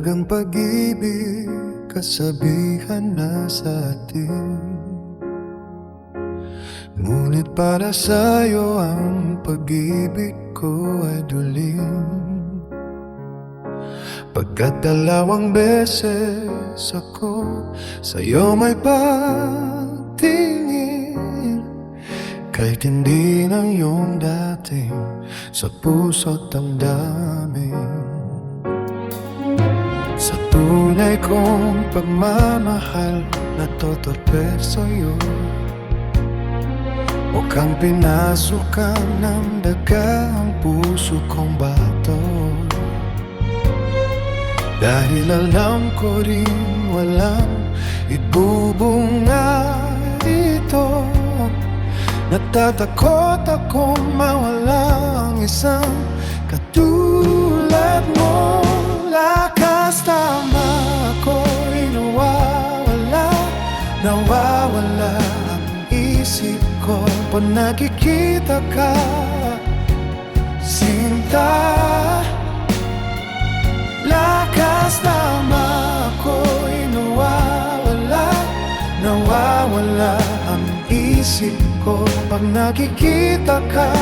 Talagang pag-ibig, kasabihan na sa atin. Ngunit para sa'yo ang pag-ibig ko ay duling, pagkat dalawang beses ako sa'yo may pagtingin, kahit hindi ng iyong dating sa puso't damdamin. Sa tunay kong pagmamahal na totoo sa'yo, huwag kang pinasukan ng daga ang puso kong bato. Dahil alam ko rin walang ibubunga ito. Natatakot akong mawala ang isang katulad mo. Lakas tama ako'y nawawala, nawawala ang isip ko pag nakikita ka, sinta. Lakas tama ako'y nawawala, nawawala ang isip ko pag nakikita ka,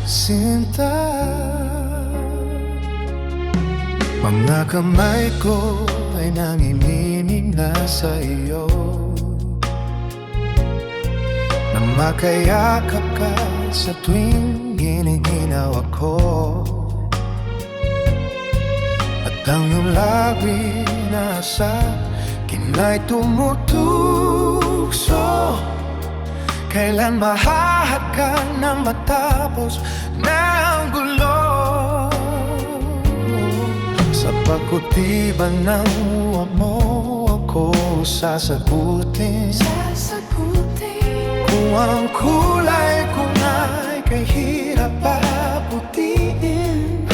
sinta. Mga kamay ko ay nanginginig na sa iyo, na makayakap ka sa tuwing giniginaw ako. At ang iyong labi na sa kina'y tumutukso, kailan mahahagkan na matapos ng gulo. Sa pagkutiban ng uwa mo ako sasagutin, kung ang kulay ko na'y kahirap paputiin,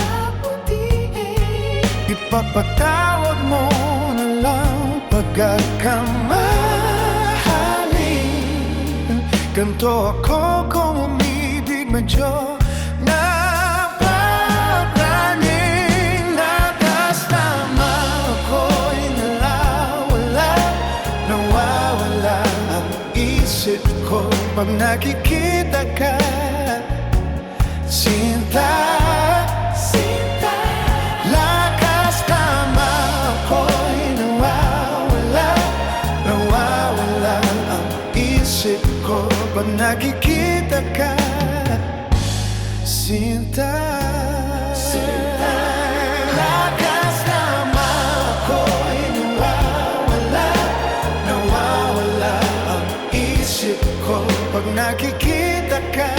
ipapatawad mo na lang pagkakamahalin. Ganto ako kung umibig medyo napapraning. Lakas tama ako'y nawawala, nawawala ang isip ko pag nakikita ka, sinta. Lakas tama ako'y nawawala, nawawala ang isip ko pag nakikita ka, sinta. Lakas tama ako'y nawawala, nawawala ang isip ko pag nakikita ka,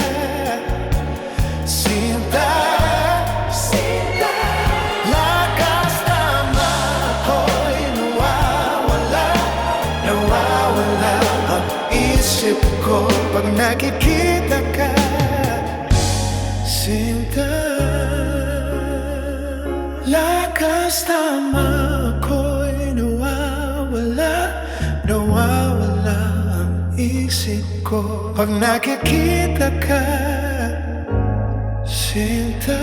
sinta. Lakas tama ako'y nawawala, nawawala ang isip ko pag nakikita ka, sinta. Lakas tama ako'y nawawala, nawawala ang isip ko pag nakikita ka, sinta.